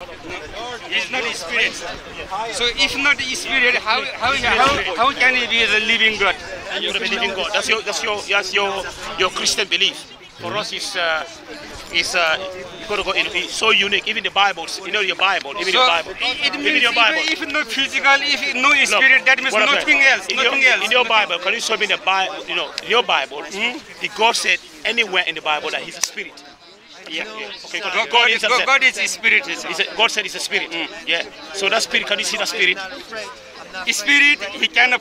It's not a spirit. So if not a spirit, how can he be the living God? You're a living God. That's your Christian belief. For us, it's so unique. Even the Bibles, you know your Bible, even your Bible. Even your Bible. If no physical, if no spirit, that means nothing else. In your Bible, can you show me the Bible? You know, in your Bible, the God said anywhere in the Bible that He's a spirit. Yeah. Okay. God is a spirit. God said He's a spirit. Yeah. So that spirit, can you see that spirit? Spirit, He cannot.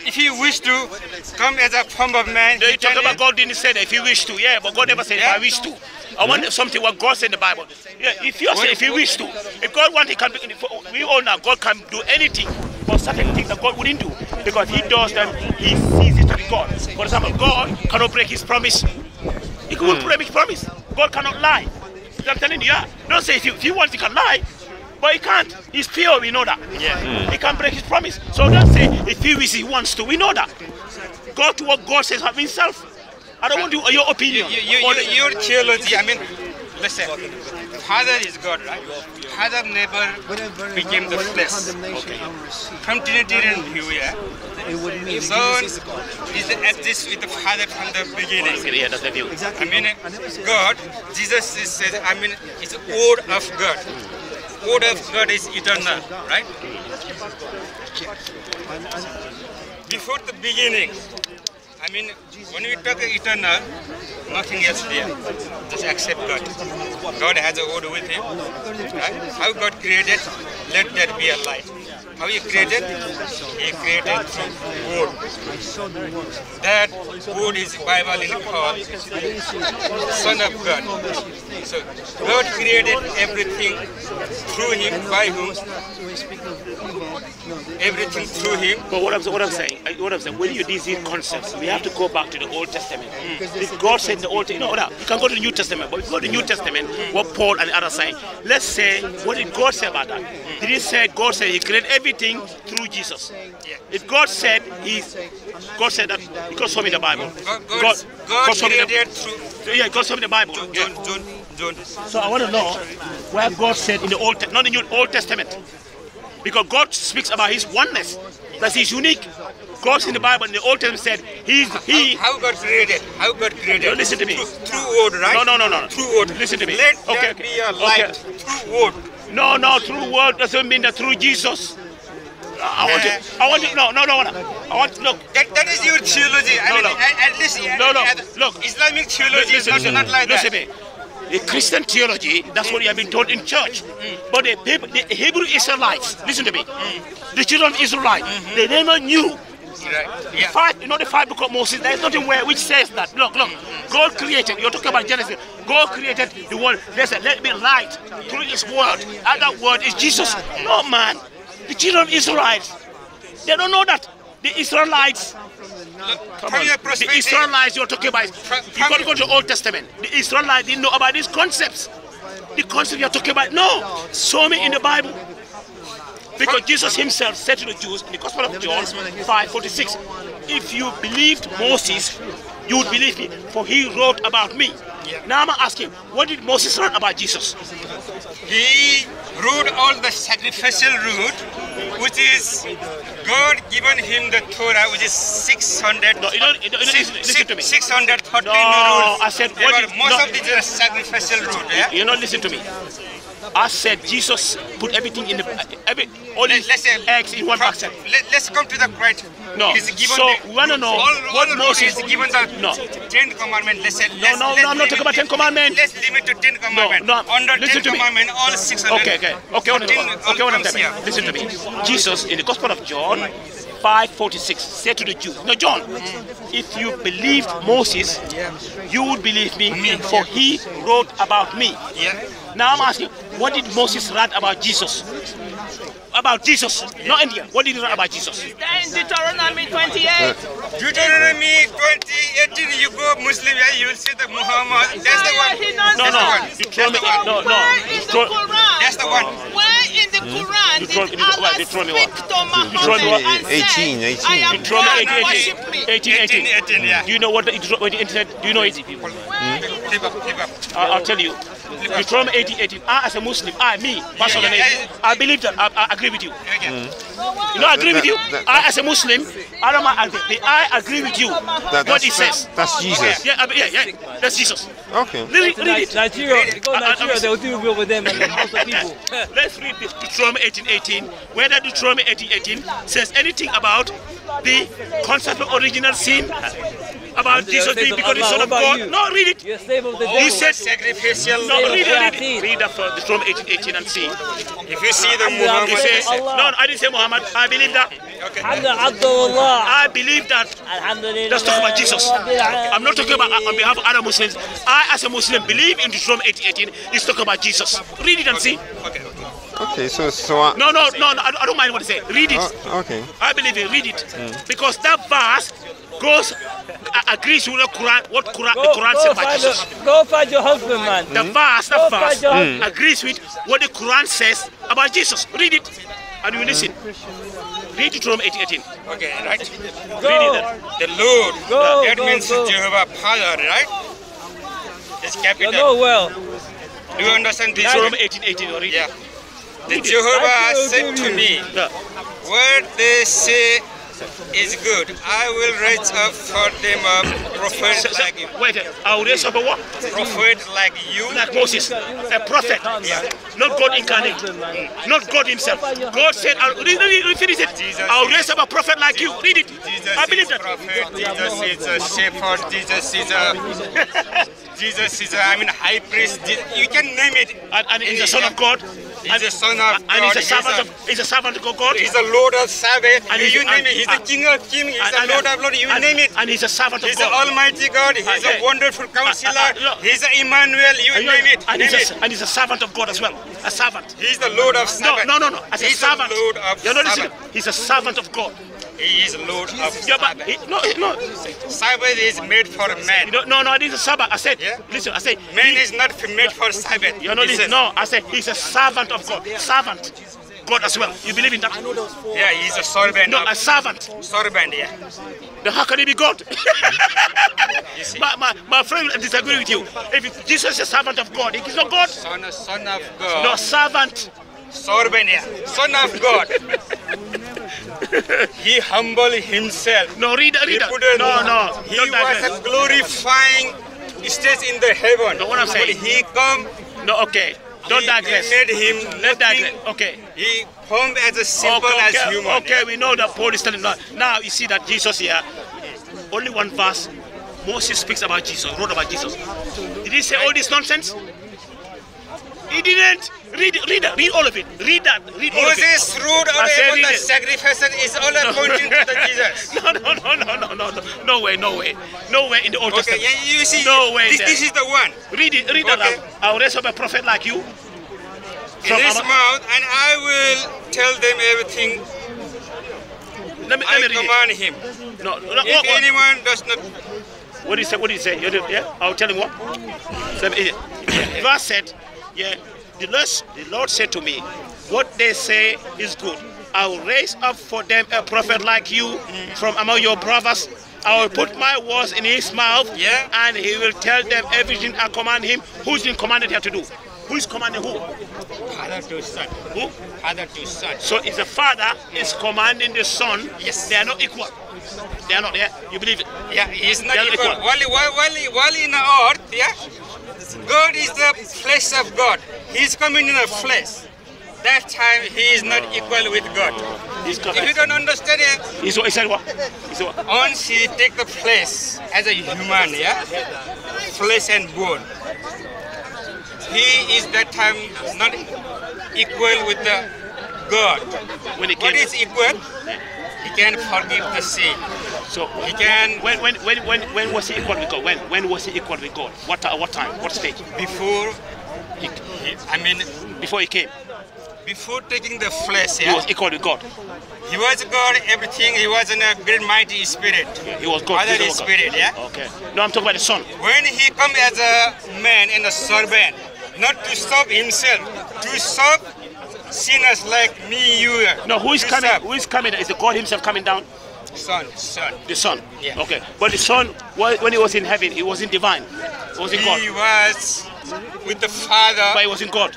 If He wished to come as a form of man, you talk about God didn't say that if He wished to. Yeah, but God never said if I wish to. I want something what God said in the Bible. Yeah, if you say if He wished to, if God wanted, He can. We all know God can do anything, but certain things that God wouldn't do because He does them. He sees it to be God. For example, God cannot break His promise. He couldn't break His promise. God cannot lie. I'm telling you, yeah. Don't say if He wants, He can lie. But He can't. He's pure, we know that. Yeah. He can't break His promise. So don't say if He wishes, He wants to. We know that. Go to what God says of Himself. I don't want your opinion. Your theology, I mean, listen, Father is God, right? Father never became the flesh. Okay. From Trinitarian view, yeah. Son exists with the Father from the beginning. Yeah, that's the view. I mean, God, Jesus says, I mean, it's the word of God. Word of God is eternal, right? Before the beginning, I mean, when we talk eternal, nothing else there. Just accept God. God has a word with Him. Right? How God created, let there be a light. How He created? He created through word. That word is Bible in called Son of God. So God created everything through Him, by whom? Everything through Him. But what I'm saying, when you use these concepts, we have to go back to the Old Testament. If God said in the Old Testament, you can go to the New Testament, but if you go to the New Testament, what Paul and the others say, let's say, what did God say about that? Did He say, God said He created everything through Jesus? If God said that, because show me the Bible. God created through. Yeah, God show me the Bible. John. So I want to know where God said in the Old, not in the Old Testament. Because God speaks about His oneness, that He's unique. God in the Bible, in the Old Testament said, How God created? How God created? No, listen to me. Through word, right? No. Through word. Listen to me. Let there be a light through word. No, through word doesn't mean that through Jesus. I want to look. That is your theology. At least, look. Islamic theology is not like that. Listen to me. The Christian theology, that's what you have been taught in church. But the Hebrew Israelites, listen to me, the children of Israelites, they never knew. The five book of Moses, there is nothing which says that. Look, God created, you're talking about Genesis, God created the world, they said, let it be light through His word, and that word is Jesus. No, man, the children of Israelites, they don't know that. The Israelites, the Israelites you're talking about, you got to go to the Old Testament. The Israelites didn't know about these concepts. The concept you're talking about, no. Show me in the Bible. Because Jesus Himself said to the Jews in the Gospel of John 5:46, if you believed Moses, you would believe me, for he wrote about me. Now I'm asking, what did Moses write about Jesus? He wrote all the sacrificial route, which is God given him the Torah, which is 600. No, listen to me. 613 no, rules. I said, most of these are sacrificial route. Yeah? You know, listen to me. I said Jesus put everything in all these eggs in one basket. Let's come to the right. No. So we want to know what Moses is given the 10 commandments. No, I'm not talking about 10 commandments. Let's limit to 10 commandments. No. Under listen 10 commandments, all 600. Okay. What I'm saying. Listen to me. Jesus in the Gospel of John 5:46 said to the Jews, no, John, if you believed Moses, you would believe me, for he wrote about me. Now I'm asking, what did Moses write about Jesus? About Jesus, not India. What did he write about Jesus? In Deuteronomy 28. Deuteronomy 20:18, you go Muslim, you will see the Muhammad. That's the one. No. That's the one. Where in the Quran did Allah speak to Muhammad and say, I am God, worship me? 18. Yeah. Do you know what the internet? Do you know it? Where in Flip up. I'll tell you. Deuteronomy 18:18. I, as a Muslim, me, personally, I believe that. I agree with you. You know, I agree with you. I, as a Muslim, I agree with you. What it says. That's Jesus. Yeah, that's Jesus. Okay. Read it. Nigeria, they'll deal with them and the Hausa people. Let's read this Deuteronomy 18:18. Whether Deuteronomy 18:18 says anything about the concept of original sin, about Jesus being because the Son of God. No, read it. You're a slave of the devil. He said sacrificial. No, read it. Read that for Deuteronomy 18:18 and see. If you see the Muhammad, He says, no, I didn't say Muhammad. I believe that. okay. I believe that. Let's talk about Jesus. I'm not talking about on behalf of other Muslims. I, as a Muslim, believe in Deuteronomy 18:18. He's talking about Jesus. Read it and see. Okay, so No, I don't mind what they say. Read it. okay. I believe it. Read it. Because that verse agrees with the Quran, what the Quran says about Jesus. Go find your husband, man. The verse agrees with what the Quran says about Jesus. Read it and you listen. Read Deuteronomy 18:18. Okay, right? Read it. The Lord, that means go. Jehovah Father, right? It's capital. You know well. Do you understand this? Deuteronomy 18:18. Read Yeah. it. The Jehovah said to me, what they say is good. I will raise up for them a prophet like you. Wait, I will raise up a what? Prophet like you. Like Moses, a prophet. Not God incarnate, not God himself. God said, finish it. I'll raise up a prophet like you. Read it. Jesus I believe is that. prophet, Jesus is a shepherd, Jesus is a high priest. You can name it. And he's the Son of God. He's the Son of God. And he's a servant of God. He's the Lord of Sabbath. And you name it. He's the King of Kings. He's the Lord of Lords. You name it. And he's a servant of He's the God. Almighty God. He's a wonderful counselor. He's the Emmanuel. You name it. And he's a servant of God as well. A servant. He's the Lord of Sabbath. No. As a servant. Lord of You're not listening. Sabbath. He's a servant of God. He is Lord of Yeah, but Sabbath. no. Sabbath is made for man. No, this is Sabbath. I said, listen, I said, Man is not made for Sabbath. You're not listening. No, I said, he's a servant of God. Servant. God as well. You believe in that? Yeah, he's a servant. No, a servant. Servant, yeah. Then how can he be God? You see. My friend disagree with you. If Jesus is a servant of God, he's not God. Son of God. No, servant. Servant, yeah. Son of God. He humbled himself. No, read. No. He Don't was digress. a glorifying stage in the heaven. No, what I'm saying. He come. No, okay. Don't digress. He made him Let's nothing. digress. Okay. He come as a simple as human. Okay, we know that Paul is telling us. Now you see that Jesus here, only one verse, Moses speaks about Jesus, wrote about Jesus. Did he say all this nonsense? He didn't. Read all of it. Read all of it. Moses wrote all about the sacrifice is all pointing to the Jesus. No way in the Old Okay, Testament. you see, No way this is the one. Read Okay. that. I'll raise up a prophet like you. In his mouth, and I will tell them everything. Let me I read command him. it. No, If anyone does not, What did he say? Yeah, I'll tell him what. Verse said, yeah, the Lord said to me, what they say is good. I will raise up for them a prophet like you from among your brothers. I will put my words in his mouth, and he will tell them everything I command him. Who's been commanded here to do? Who is commanding who? father to son. Who? Father to son. So if the father is commanding the son, they are not equal. They are not there. You believe it? Yeah, he's not They are equal. equal. While in the earth, yeah, God is the flesh of God. He's coming in the flesh. That time he is not equal with God. If you don't understand it, He said what? He said what? once he take the flesh as a human, yeah, flesh and bone, he is that time not equal with the God. When he What came, is equal? He can forgive the sin. so He can when was he equal with God? When was he equal with God? What time? What stage? before. Before he came, Before taking the flesh, he yeah, was equal with God. he was God. Everything. He was in a great mighty spirit. He was God. Father He is was God. spirit, yeah. Okay. No, I'm talking about the son. When he come as a man and a servant, not to serve himself, to serve sinners like me, you. No, who is to coming? serve. Who is coming? Is the God himself coming down? Son. The Son. Yeah. Okay. But the Son, when he was in heaven, he wasn't divine. He was in God. He was with the Father. But he was in God.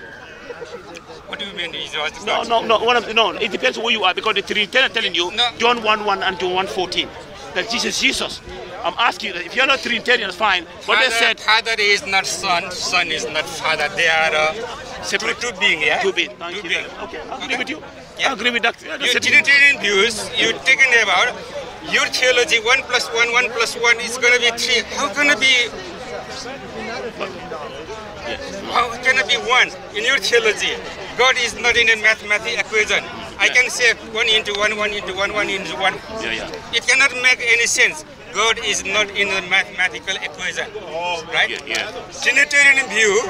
What do you mean? He was No, God? no. It depends who you are, because the Trinitarian are telling you, No. John 1:1 and John 1:14, that Jesus is Jesus. I'm asking you, if you're not Trinitarian, it's fine. But they said Father is not Son. Son is not Father. They are separate. two beings. Yeah. Two beings. Thank Two you. beings. Okay, I agree with you. Yeah. I agree with that. Yeah, Your Trinitarian views, you're taking about your theology. 1 + 1 + 1 is going to be 3. How can it be? How can it be 1 in your theology? God is not in a mathematical equation. I can say 1 × 1, 1 × 1, 1 × 1. Yeah. It cannot make any sense. God is not in a mathematical equation, right? Yeah. Trinitarian view,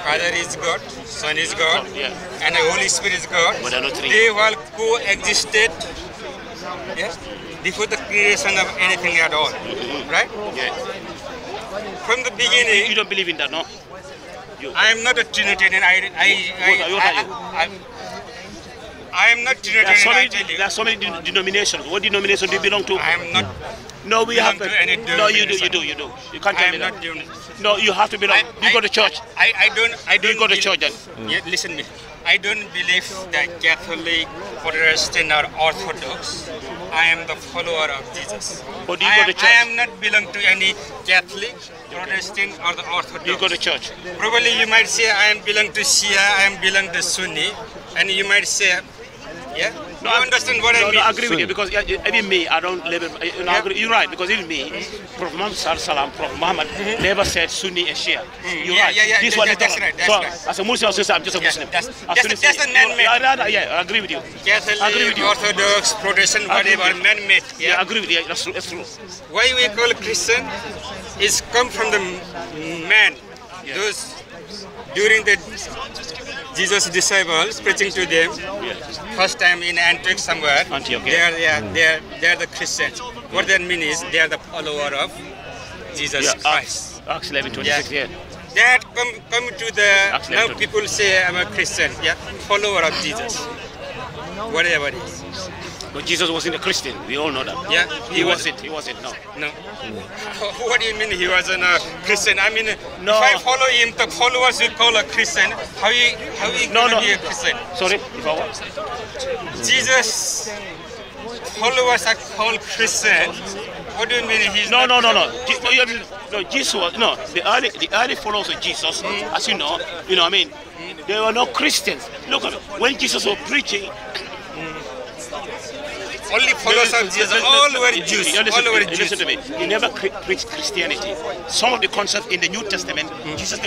Father is God, Son is God, Yeah. and the Holy Spirit is God. But they're not three. They all coexisted, yes, before the creation of anything at all, right? Yeah. From the beginning, You don't believe in that, no? I am not a Trinitarian. I am not Trinitarian. I tell you. There are so many denominations. What denomination do you belong to? I am not. No, we have belong to any No, you do. denomination. You can't I tell am me not that. doing. No, you have to belong. You go to church. I don't. Do you go to church then? Yeah, listen me. I don't believe that Catholic, Protestant, or Orthodox. I am the follower of Jesus. Or do you go to church? I am not belong to any Catholic, Protestant, or the Orthodox. You go to church. Probably you might say I am belong to Shia, I am belong to Sunni, and you might say, yeah. No, you understand what I mean? No, I agree with you, because even me, I don't live in, you're right, because even me, Prophet Muhammad never said Sunni and Shia. You're right. This one is that's different. right. So, as a Muslim, I'm just a Muslim. That's a man-made. Yeah, I agree with you. Catholic, I agree with you. Orthodox, Protestant, whatever, man-made. Yeah, I agree with you. That's true. Why we call Christian is come from the man. Those during the Jesus disciples preaching to them, first time in Antioch somewhere. Antioch, yeah. They are the Christians. What that means is they are the follower of Jesus Christ. Acts 11:26. Yeah. That come to the Acts now 11:26. people say I'm a Christian. Yeah, follower of Jesus. Whatever it is. But Jesus wasn't a Christian. We all know that. Yeah, He wasn't. No. No. What do you mean he wasn't a Christian? I mean, No. if I follow him, the followers will call a Christian. How he gonna be a Christian? Sorry, if I was. Jesus followers are called Christian. What do you mean he's No. not? No, Jesus was the early followers of Jesus, as you know what I mean, they were not Christians. Look at when Jesus was preaching. Only followers of Jesus. All were Jews. All were Jews. Listen to me. He never preached Christianity. Some of the concepts in the New Testament, Jesus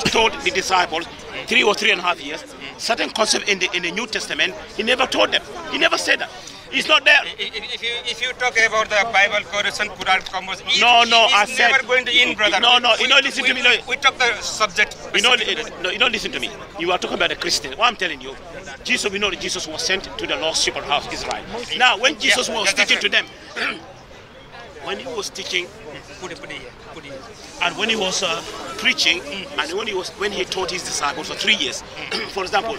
told the disciples 3 or 3.5 years. Certain concepts in the New Testament, he never told them. He never said that. It's not there. If you talk about the Bible, Quran, Commons, I said never going to end, brother. No. Listen to me. We talk the subject. Listen to me. You are talking about a Christian. What I'm telling you, Jesus. We know that Jesus was sent to the lost sheep of the house of Israel. Now, when Jesus was teaching to them, when he was teaching, Put it here. and when he was preaching, and when he taught his disciples for 3 years, for example,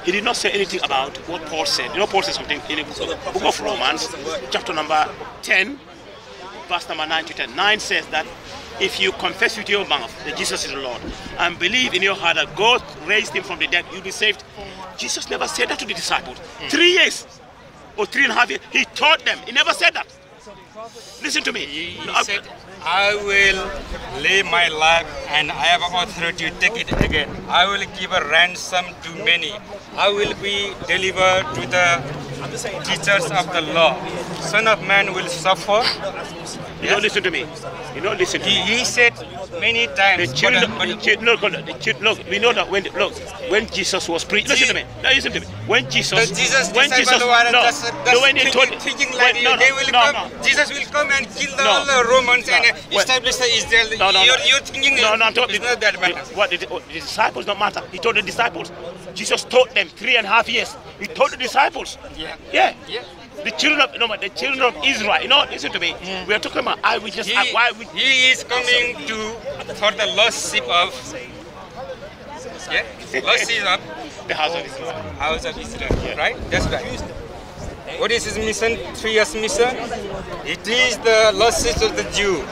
he did not say anything about what Paul said. Paul said something in the book of Romans, chapter number 10, verse number 9 to 10. 9 says that if you confess with your mouth that Jesus is the Lord and believe in your heart that God raised him from the dead, you'll be saved. Jesus never said that to the disciples. 3 years or 3.5 years, he taught them. He never said that. Listen to me. He said, I will lay my life and I have authority to take it again. I will give a ransom to many. I will be delivered to the teachers of the law. Son of Man will suffer. You don't listen to me. You don't listen to me. He said many times. Look, we know that when Jesus was preaching, listen to me. No, listen to me. When Jesus told, Jesus will come and kill all the Romans and establish the Israel. You're thinking it's not that matter. What the disciples don't matter. He told the disciples. Jesus taught them 3.5 years. He taught the disciples. Yeah. The children of Israel. Listen to me. We are talking about eyewitness. He is coming for the lost sheep of the house of Israel. Right? That's right. What is his mission? 3 years mission? It is the losses of the Jew.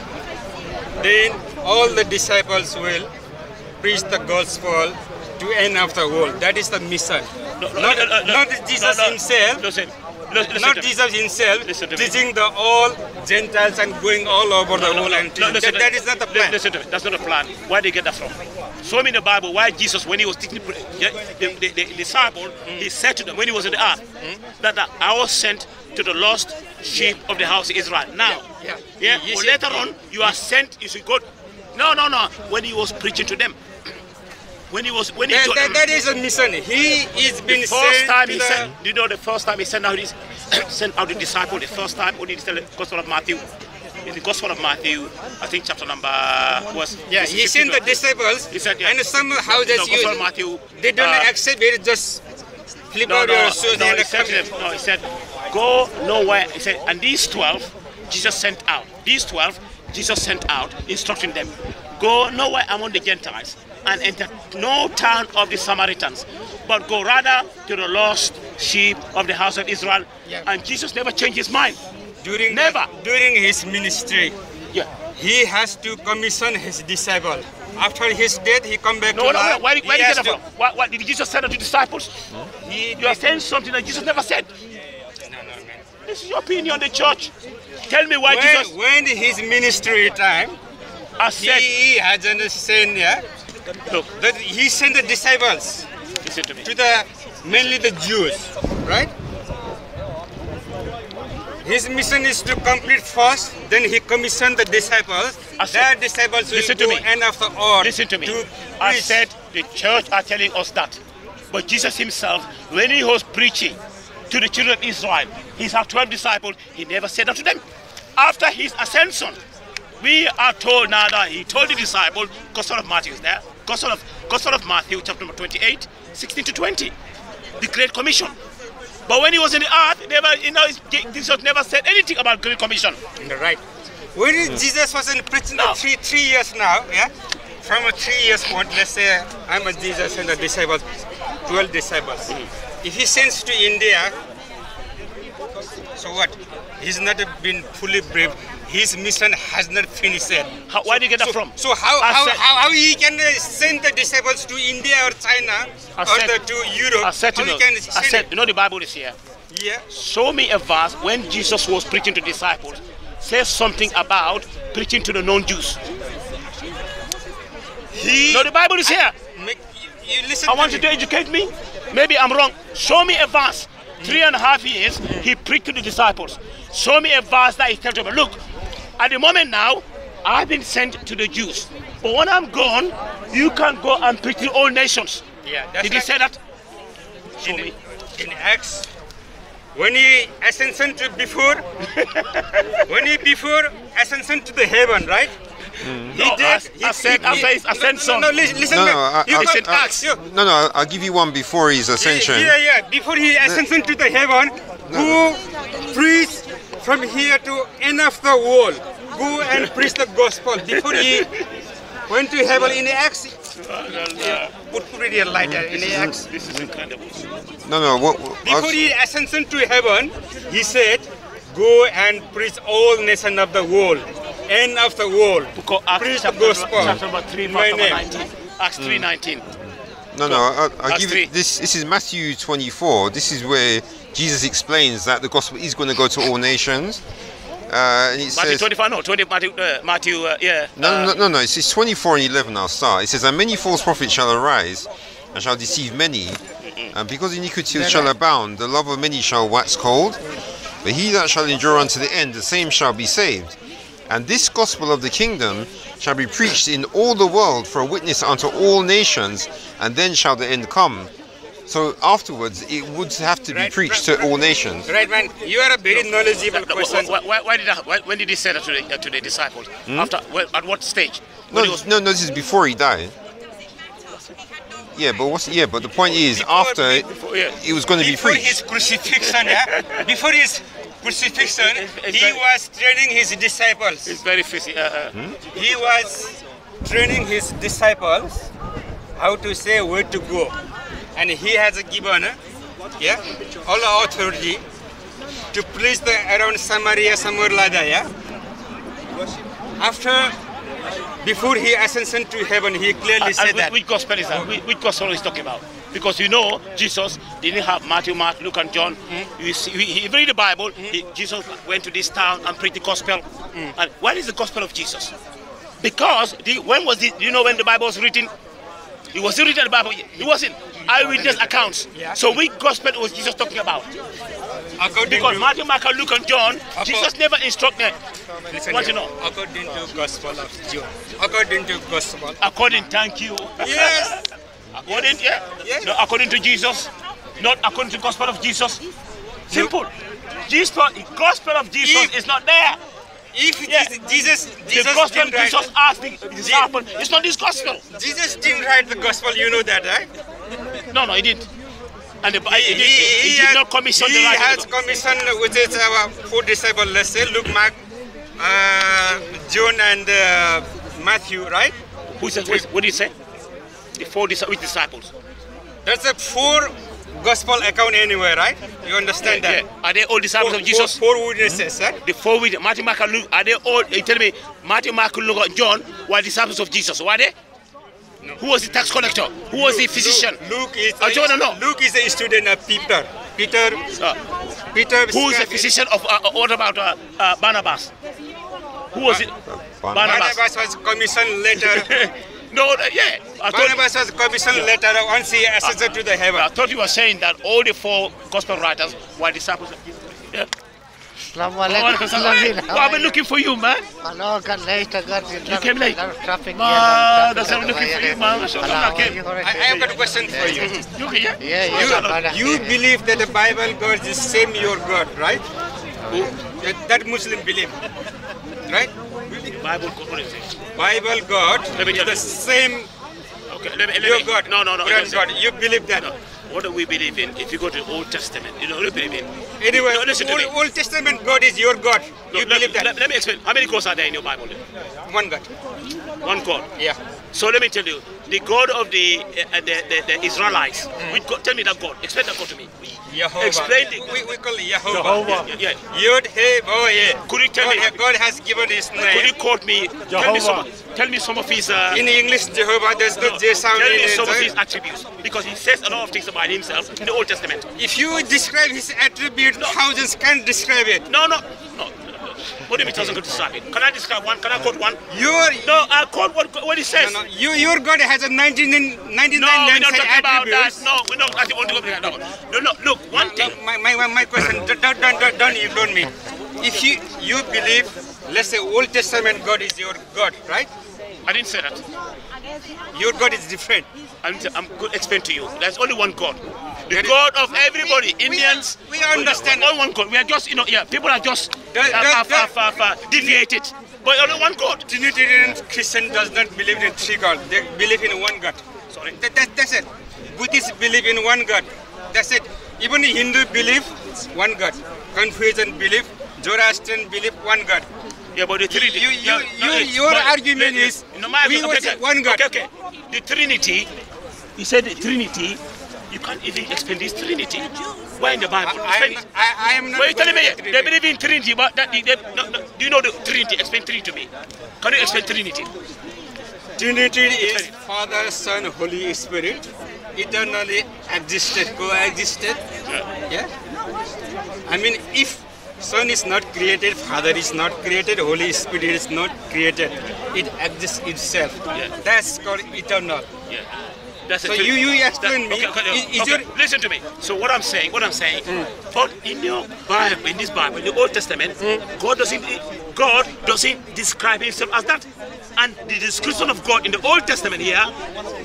Then all the disciples will preach the gospel to end of the world. That is the mission. Not Jesus himself. Not Jesus himself teaching the all Gentiles and going all over the world and teaching. That is not the plan. Listen to me. That's not the plan. Where do you get that from? Show me in the Bible why Jesus, when he was teaching the disciple, he said to them when he was on the earth that I was sent to the lost sheep of the house of Israel. Now, but later on, you are sent. You should go. No. When he was preaching to them. That is a mission. He is been the first time he the sent. You know, the first time he sent out the disciple. The first time when he tell the Gospel of Matthew. In the Gospel of Matthew, I think chapter number was. Yeah, he sent the disciples. He said, and some houses they don't accept it. Just flip out your shoes and come. No, he said, go nowhere. He said, and these 12, Jesus sent out. These 12, Jesus sent out, instructing them, go nowhere among the Gentiles and enter no town of the Samaritans, but go rather to the lost sheep of the house of Israel. Yeah. And Jesus never changed his mind. During his ministry, he has to commission his disciple. After his death, he come back to life. Where did you get that from? What did Jesus say to the disciples? You are saying something that Jesus never said. No, man. This is your opinion on the church. Tell me why Jesus... When his ministry time, he hasn't sent, look, that he sent the disciples to mainly the Jews, right? His mission is to complete first, then he commissioned the disciples. Their disciples will go end of the earth. Listen to me. I said the church are telling us that. But Jesus himself, when he was preaching to the children of Israel, he had 12 disciples, he never said that to them. After his ascension, we are told now that he told the disciples, Gospel of Matthew is there, Gospel of Matthew, chapter number 28, 16 to 20, the Great Commission. But when he was in the earth, Jesus never said anything about Great Commission. Right. When Jesus was in preaching three years now, from a 3 years point, let's say I'm a Jesus and the disciples, 12 disciples. If he sends to India, so what? He's not been fully brave. His mission has not finished yet. Where do you get that from? So how he can send the disciples to India or China to Europe? You know the Bible is here. Yeah. Show me a verse when Jesus was preaching to disciples, says something about preaching to the non-Jews. No, the Bible is here. I want you to educate me. Maybe I'm wrong. Show me a verse. 3.5 years, he preached to the disciples. Show me a verse that he tells them, look, at the moment now, I've been sent to the Jews. But when I'm gone, you can go and preach to all nations. Yeah, that's Did he say that? Show me. In Acts, when he ascension to before ascension to the heaven, right? I said after his ascension. No, listen. I'll give you one before his ascension. Yeah. Before he ascension to the heaven, who preached from here to end of the world. Go and preach the gospel. Before he went to heaven in Acts. Put it here like that in Acts. This is incredible. Before he ascension to heaven, he said, go and preach all nations of the world. End of the world. Preach the gospel. Chapter number 3, verse number 19. Acts 3:19. I'll give you this. This is Matthew 24. This is where Jesus explains that the gospel is going to go to all nations. And it Matthew says, 25, no, 20, Matthew, yeah. No, it says 24 and 11, I'll start. It says, and many false prophets shall arise, and shall deceive many. And because iniquity shall abound, the love of many shall wax cold. But he that shall endure unto the end, the same shall be saved. And this gospel of the kingdom shall be preached in all the world for a witness unto all nations, and then shall the end come. So afterwards, it would have to be preached to all nations. Right, man. You are a very knowledgeable person. When did he say that to the disciples? After? At what stage? No, this is before he died. Yeah, but the point is, after it was going to be preached. Before his crucifixion, before his crucifixion, he was training his disciples. It's very fishy. He was training his disciples how to say where to go. And he has given all the authority. to preach the around Samaria, somewhere like that, yeah? Before he ascension to heaven, he clearly said that. Which gospel is that? Which gospel is talking about? Because you know, Jesus didn't have Matthew, Mark, Luke, and John. You see, he read the Bible. Jesus went to this town and preached the gospel. And what is the gospel of Jesus? Because when was it? Do you know when the Bible was written? It was written in the Bible. It wasn't eyewitness accounts. Yeah. So which gospel was Jesus talking about? Because Matthew, Mark, Luke, and John, Jesus never instructed. What you know? According to Gospel of John. According to Gospel. Thank you. Yes. According, Yes. No, according to Jesus, not according to the gospel of Jesus. Simple. Jesus, gospel of Jesus is not there. If Jesus the gospel didn't write, Jesus asked the disciple, it's not this gospel. Jesus didn't write the gospel, you know that, right? No, he didn't. And he did not commission the writing. He has commissioned with his 4 disciples, let's say, Luke, Mark, John, and Matthew, right? What did he say? The 4 disciples. That's a 4 gospel account anywhere, right? You understand that? Yeah. Are they all disciples of Jesus? 4 witnesses, right? The 4 witnesses, Matthew, Mark, and Luke, are they all, you tell me, Matthew, Mark, Luke, and John were disciples of Jesus, were they? No. Who was the tax collector? Who was the physician? Luke is Luke is a student of Peter. Peter. Who is the physician of, what about Barnabas? Who was it? Barnabas was commissioned later. Barnabas was commissioned later once he ascended to the heaven. I thought you were saying that all the 4 gospel writers were disciples of Jesus. Yeah. I've been looking for you, man. Hello, got late. You came late. Traffic. That's I'm looking for you, man. I have got a question for you. You believe that the Bible God is the same your God, right? That Muslim believe, right? Bible God, what is it? Bible God is the same. Okay, your God. No. God. You believe that? No. What do we believe in? If you go to the Old Testament, you know what we believe in. Anyway, no, listen to me. Old Testament God is your God. You believe that? Let me explain. How many gods are there in your Bible? One God. One God. Yeah. So let me tell you, the God of the Israelites. Which God? Tell me that God. Explain that God to me. Yehovah. Explain it. We call it Yehovah. Yeah. Yod, He, Bo, Ye. Could you tell me? God has given His name. Could you quote me? Tell me some of His. In English, Jehovah, there's no J sound in it. Tell me some of His attributes, because He says a lot of things about Himself in the Old Testament. If you describe His attribute, thousands can't describe it. No. What do you mean thousands can describe it? Can I describe one? Can I quote one? I quote what He says. No. Your God has a 99 we're not talking about that. No, we're not talking about that. No. Look, one thing. My question, don't ignore me. If you believe, let's say Old Testament God is your God, right? I didn't say that. Your God is different. I'm going to explain to you. There's only one God. The God of everybody. Indians. We understand. Only one God. We are just, people are just deviated. But only one God. Trinitarian Christian does not believe in 3 gods. They believe in one God. Sorry. That's it. Buddhists believe in one God. That's it. Even Hindu believe one God. Confucian believe, Zoroastrian believe one God. Yeah, but the Trinity. Your argument is we worship one God. Okay. The Trinity. He said the Trinity. You can't even explain this Trinity. Why in the Bible? I am not. Wait, tell me. They believe in Trinity, but do you know the Trinity? Explain Trinity to me. Can you explain Trinity? Trinity is Father, Son, Holy Spirit, eternally existed, coexisted. Yeah. I mean, if Son is not created, Father is not created, Holy Spirit is not created, it exists itself. Yeah. That's called eternal. Yeah. That's so you explain me. Listen to me. So what I'm saying, but in your Bible, in this Bible, in the Old Testament, God doesn't describe Himself as that. And the description of God in the Old Testament here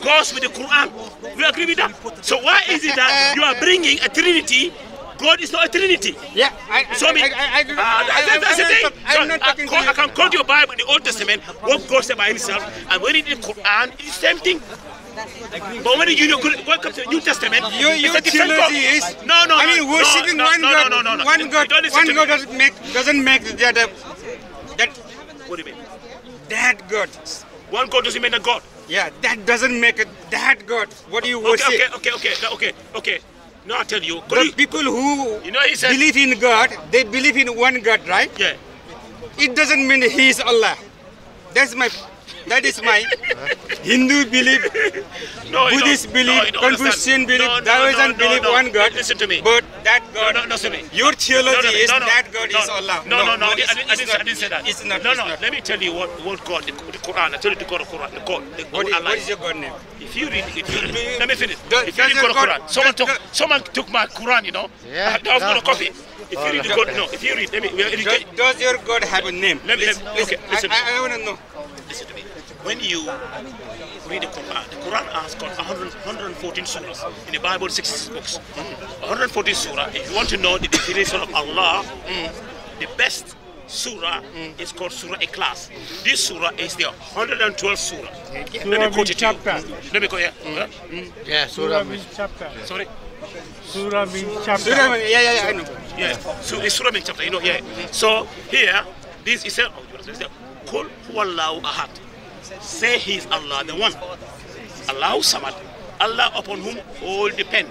goes with the Quran. We agree with that. So why is it that you are bringing a Trinity? God is not a Trinity. Yeah, that's the thing. I can quote your Bible in the Old Testament, what God said by Himself, and when it is the Quran, it's the same thing. But when you welcome to the New Testament, your theology is no. I mean, worshiping one God. One God doesn't make that. What do you mean? That God. One God doesn't make a God. Yeah, that doesn't make that God. What do you worship? Okay. No, I tell you. The people who You know, he said, believe in God, they believe in one God, right? yeah. It doesn't mean He is Allah. That is my Hindu belief, No, you Buddhist don't- belief, no, you don't Confucian understand. belief, No, no, Taoism no, believe no. one God. Listen to me. But that God, No, listen to me. your theology No, no, is no, no, that God no, is Allah. No, I it's didn't say that. It's not. No, it's no. not. Let me tell you what God, the Quran. I tell you the God of Quran. The God What Allah. is your God name? If you read, let me finish. Does- If you read does the your Quran, God- someone took my Quran. You know, Yeah. I was gonna copy. If you read the God, no. If you read, let me. Does your God have a name? Let me- Listen, okay, listen. I want to know. Listen to me. When you read the Quran has got 114 surahs. In the Bible, 66 books. 114 surah. If you want to know the definition of Allah, the best surah is called Surah Ikhlas. This surah is the 112th surah. Let me quote it to you. Let me go here. Yeah, Surah means chapter. Sorry. Surah means chapter. Yeah, I know. Yeah. So it's surah means chapter. You know. Yeah. So here, this is a Qul huwallahu ahad. Say He is Allah, the one. Allahu Samad. Allah upon whom all depend.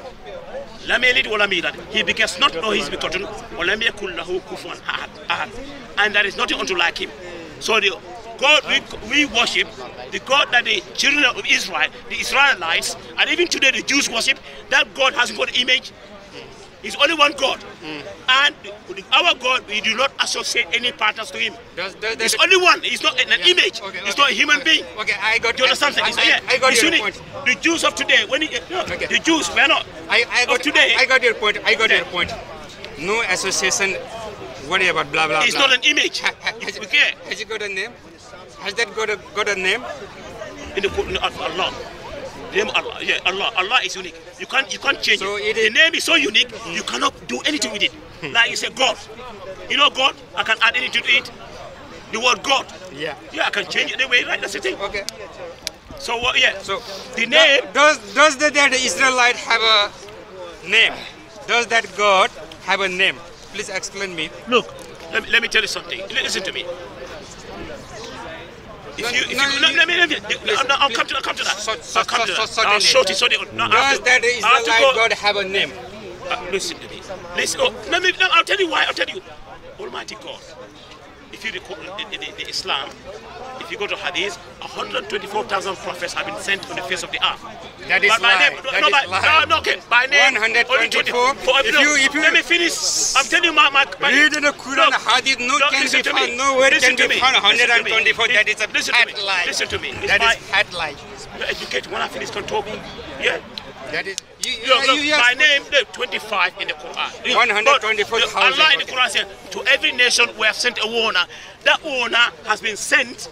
Lam yalid wa lam yulad. He begets not, nor He is begotten. Wa lam yakul lahu kufuwan ahad. And there is nothing unto like Him. So the God we worship, the God that the children of Israel, the Israelites, and even today the Jews worship, that God hasn't got an image. He's only one God. And our God, we do not associate any partners to Him. It's only one. He's not an image. Okay, It's not a human being. Okay, I got. Do you understand? I got It's your unique. point. The Jews of today, the Jews, we are not. I got today. I got your point. Your point. No association. Worry about blah blah. It's blah. not an image. Okay. Has it got a name? Has that got a name? In the Allah. The name Allah. Yeah, Allah. Allah is unique. You can't change So it. it is- The name is so unique. You cannot do anything with it. Like you say God. You know God. I can add anything to it. The word God. Yeah. Yeah, I can change it anyway. Right. That's the thing. Okay. So what? Yeah. So the name. does that Israelite have a name? Does that God have a name? Please explain me. Look, let me tell you something. Listen to me. I'll come to that. I'll show you. Does that Israelite God have a name? Listen to me. Listen. I'll tell you why. I'll tell you. Almighty God. If you recall the Islam, if you go to Hadith, 124,000 prophets have been sent on the face of the earth. That is But by lie. name, That is lie. no, okay. By name, 124. If you let me finish. I'm telling you, my read in the Quran, Hadith, listen to me. nowhere can Listen to be me. found Listen to me. 124. That is a fat lie. Listen to me. That is fat lie. Educate when I finish can talk. Yeah. That is. By name, 25 in the Quran. 124,000. Allah in the Quran said, to every nation we have sent a warner. That warner has been sent,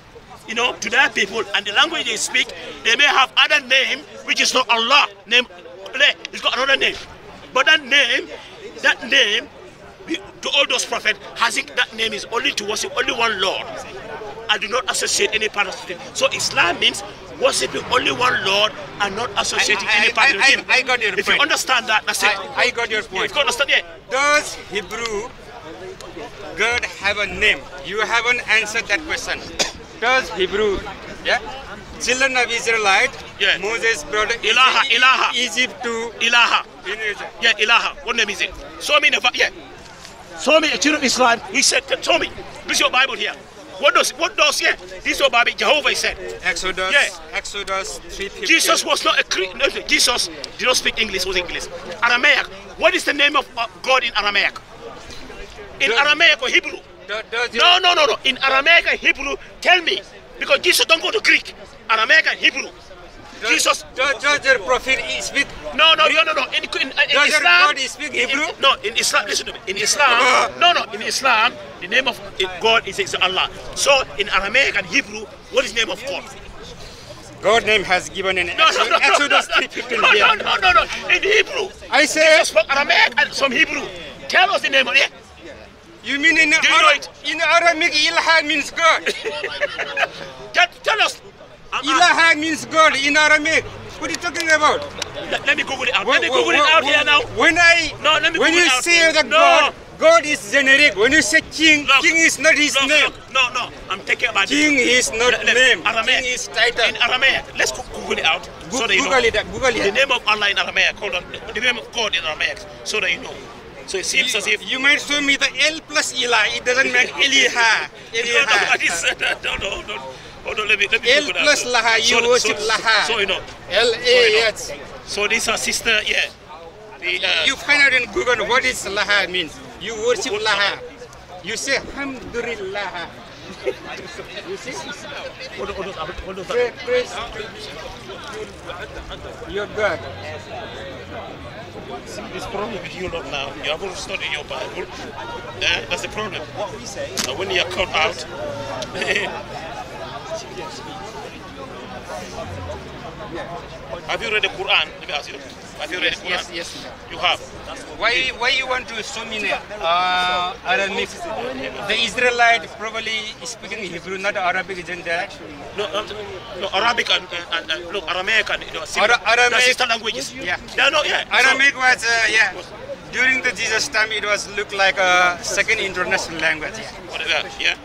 to their people, and the language they speak, they may have other name, which is not Allah. It's got another name. But that name, to all those prophets, that name is only to worship only one Lord. I do not associate any part of it. So Islam means worshiping only one Lord and not associating any part of Him. I got your point. If you understand that, that's it. I got your point. If you understand it. Does Hebrew God have a name? You haven't answered that question. Does Hebrew, children of Israelite, Moses brought Ilaha. Egypt to Ilaha. Egypt. Yeah, Ilaha. What name is it? Show me Show me a children of Israel. He said, show me. This is your Bible here. What does this is your Bible, Jehovah said. Exodus. Yeah. Exodus 3:15. Jesus was not a Christian. No, Jesus did not speak English, was English. Aramaic. What is the name of God in Aramaic? In Aramaic or Hebrew? No. In Aramaic and Hebrew, tell me. Because Jesus don't go to Greek. Aramaic and Hebrew. Jesus. Does your prophet speak? No. In Does your Islam, God speak Hebrew? No, in Islam, listen to me. In Islam, in Islam, the name of God is Allah. So in Aramaic and Hebrew, what is the name of God? God name has given in Exodus 3:15. No. In Hebrew. I say. Jesus spoke Aramaic and some Hebrew. Tell us the name of it. You mean in Aramaic, Ilaha means God. Tell us. Ilaha means God in Aramaic. What are you talking about? Let me Google it out. Let me Google it out here now. When you say that God is generic. When you say king, king is not his name. No. I'm taking about King is not name. Aramaic. King is title. In Aramaic. Let's Google it out. So that you Google know. it. Google The it. name of Allah in Aramaic, hold on. The name of God in Aramaic, so that you know. So it seems as if You might show me the L plus Eli. It doesn't make Eliha. no. Hold on, let me L Google that. plus Laha. You worship Laha. So you know. L-A, yes. So this are sister, yeah. You find out in Google what is Laha means. You worship Laha. You say Alhamdulillah. You see? Hold on. Praise your God. See, this problem with you lot now, you haven't studied your Bible. That's the problem. When you are caught out, have you read the Quran? Let me ask you. Have you read the Quran? Yes. You have. Why you want to show me Arabic? The Israelite probably speaking Hebrew, not Arabic, isn't that? No, Arabic and look, Aramaic and Aramaic sister languages. Yeah. Aramaic Arabic was during the Jesus time it was looked like a second international language. Yeah.